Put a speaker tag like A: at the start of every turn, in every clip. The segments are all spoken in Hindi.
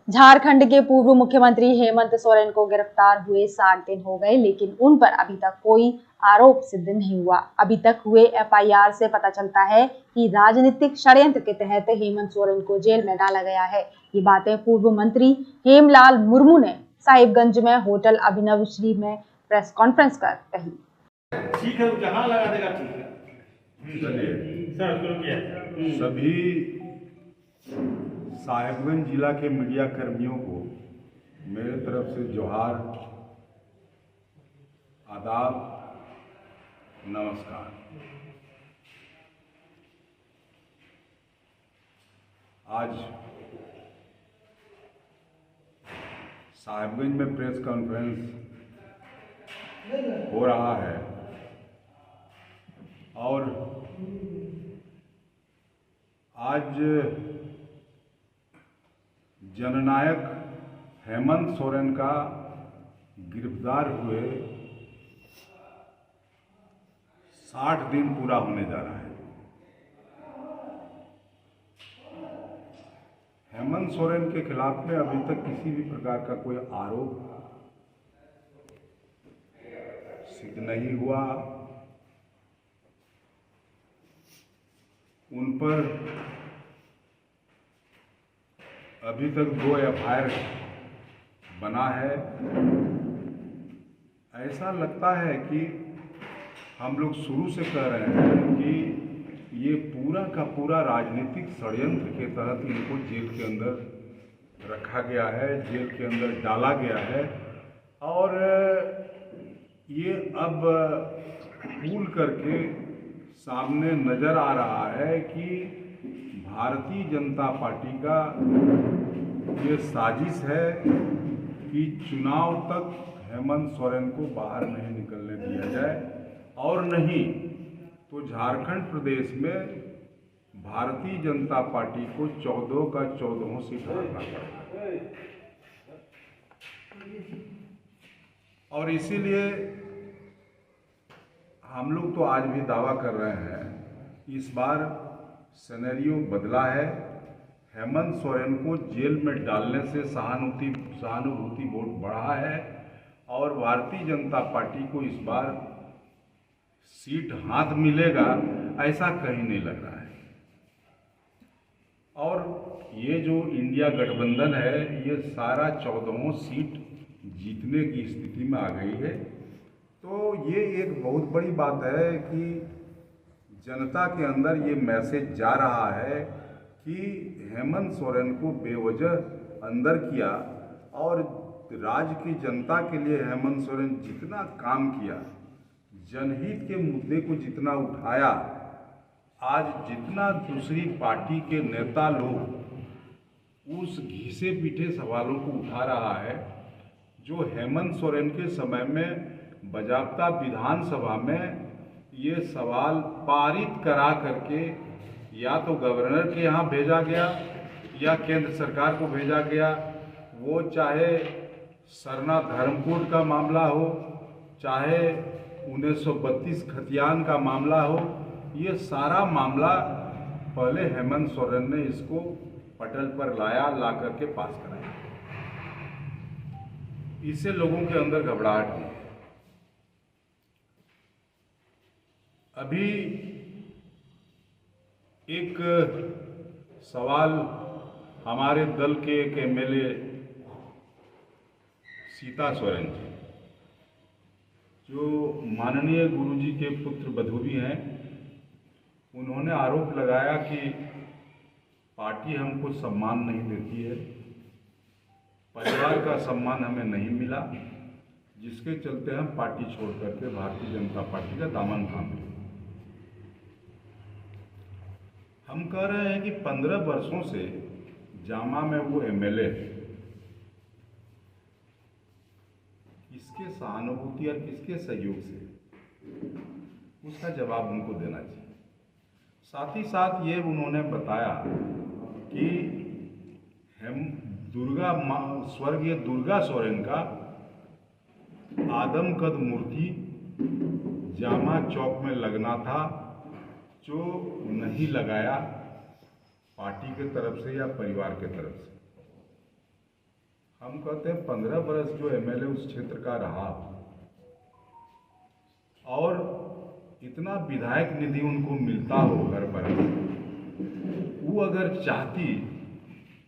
A: झारखंड के पूर्व मुख्यमंत्री हेमंत सोरेन को गिरफ्तार हुए 60 दिन हो गए, लेकिन उन पर अभी तक कोई आरोप सिद्ध नहीं हुआ। अभी तक हुए एफआईआर से पता चलता है कि राजनीतिक षड्यंत्र के तहत हेमंत सोरेन को जेल में डाला गया है। ये बातें पूर्व मंत्री हेमलाल मुर्मू ने साहिबगंज में होटल अभिनव श्री में प्रेस कॉन्फ्रेंस कर कही।
B: ठीक है, जहां लगा देगा ठीक है।
C: सभी साहिबगंज जिला के मीडिया कर्मियों को मेरे तरफ से जोहार, आदाब, नमस्कार। आज साहिबगंज में प्रेस कॉन्फ्रेंस हो रहा है और आज जननायक हेमंत सोरेन का गिरफ्तार हुए 60 दिन पूरा होने जा रहा है। हेमंत सोरेन के खिलाफ में अभी तक किसी भी प्रकार का कोई आरोप सिद्ध नहीं हुआ। उन पर अभी तक 2 एफआईआर बना है। ऐसा लगता है कि हम लोग शुरू से कह रहे हैं कि ये पूरा का पूरा राजनीतिक षड्यंत्र के तहत इनको जेल के अंदर रखा गया है, जेल के अंदर डाला गया है और ये अब खुल करके सामने नजर आ रहा है कि भारतीय जनता पार्टी का ये साजिश है कि चुनाव तक हेमंत सोरेन को बाहर नहीं निकलने दिया जाए और नहीं तो झारखंड प्रदेश में भारतीय जनता पार्टी को 14 का 14 सीट हारना पड़ेगा। और इसीलिए हम लोग तो आज भी दावा कर रहे हैं, इस बार सिनेरियो बदला है। हेमंत सोरेन को जेल में डालने से सहानुभूति वोट बढ़ा है और भारतीय जनता पार्टी को इस बार सीट हाथ मिलेगा ऐसा कहीं नहीं लग रहा है। और ये जो इंडिया गठबंधन है ये सारा 14 सीट जीतने की स्थिति में आ गई है। तो ये एक बहुत बड़ी बात है कि जनता के अंदर ये मैसेज जा रहा है कि हेमंत सोरेन को बेवजह अंदर किया और राज्य की जनता के लिए हेमंत सोरेन जितना काम किया, जनहित के मुद्दे को जितना उठाया, आज जितना दूसरी पार्टी के नेता लोग उस घिसे पीटे सवालों को उठा रहा है, जो हेमंत सोरेन के समय में बजाबता विधानसभा में ये सवाल पारित करा करके या तो गवर्नर के यहाँ भेजा गया या केंद्र सरकार को भेजा गया। वो चाहे सरना धर्मकोड का मामला हो, चाहे 1932 खतियान का मामला हो, ये सारा मामला पहले हेमंत सोरेन ने इसको पटल पर ला करके पास कराया। इससे लोगों के अंदर घबराहट हुई। अभी एक सवाल हमारे दल के एक एमएलए सीता सोरेन जी, जो माननीय गुरुजी के पुत्र वधू भी हैं, उन्होंने आरोप लगाया कि पार्टी हमको सम्मान नहीं देती है, परिवार का सम्मान हमें नहीं मिला, जिसके चलते हम पार्टी छोड़ करके भारतीय जनता पार्टी का दामन थाम लिया। हम कह रहे हैं कि 15 वर्षों से जामा में वो एमएलए है, किसके सहानुभूति और किसके सहयोग से, उसका जवाब उनको देना चाहिए। साथ ही साथ ये उन्होंने बताया कि स्वर्गीय दुर्गा सोरेन का आदमकद मूर्ति जामा चौक में लगना था, जो नहीं लगाया पार्टी के तरफ से या परिवार के तरफ से। हम कहते हैं 15 बरस जो एमएलए उस क्षेत्र का रहा और इतना विधायक निधि उनको मिलता हो हर बरस, वो अगर चाहती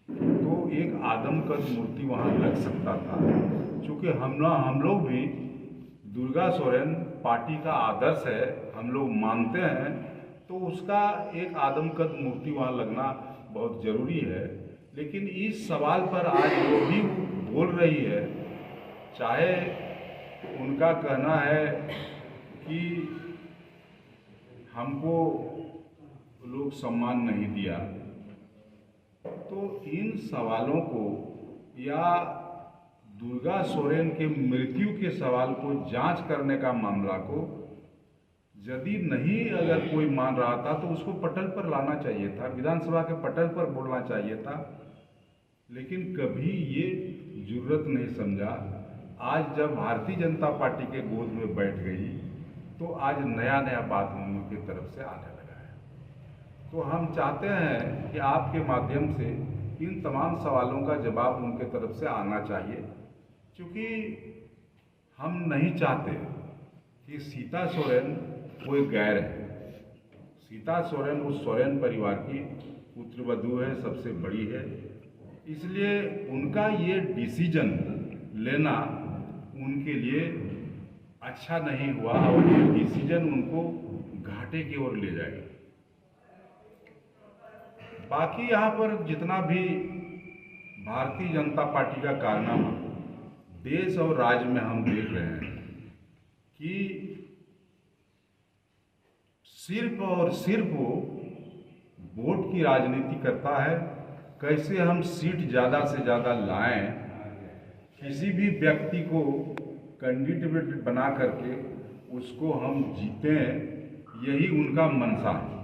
C: तो एक आदमकद मूर्ति वहाँ लग सकता था। क्योंकि हम लोग भी दुर्गा सोरेन पार्टी का आदर्श है, हम लोग मानते हैं, तो उसका एक आदमकद मूर्ति वहाँ लगना बहुत ज़रूरी है। लेकिन इस सवाल पर आज वो भी बोल रही है, चाहे उनका कहना है कि हमको लोग सम्मान नहीं दिया, तो इन सवालों को या दुर्गा सोरेन के मृत्यु के सवाल को जांच करने का मामला को यदि नहीं अगर कोई मान रहा था तो उसको पटल पर लाना चाहिए था, विधानसभा के पटल पर बोलना चाहिए था। लेकिन कभी ये जरूरत नहीं समझा। आज जब भारतीय जनता पार्टी के गोद में बैठ गई तो आज नया नया बात उनकी तरफ से आने लगा है। तो हम चाहते हैं कि आपके माध्यम से इन तमाम सवालों का जवाब उनके तरफ से आना चाहिए, क्योंकि हम नहीं चाहते कि सीता सोरेन कोई गैर है। सीता सोरेन उस सोरेन परिवार की पुत्रवधू है, सबसे बड़ी है, इसलिए उनका ये डिसीजन लेना उनके लिए अच्छा नहीं हुआ और ये डिसीजन उनको घाटे की ओर ले जाएगा। बाकी यहाँ पर जितना भी भारतीय जनता पार्टी का कारनामा देश और राज्य में हम देख रहे हैं कि सिर्फ और सिर्फ वो वोट की राजनीति करता है। कैसे हम सीट ज़्यादा से ज़्यादा लाएं, किसी भी व्यक्ति को कैंडिडेट बना करके उसको हम जीतें, यही उनका मंशा है।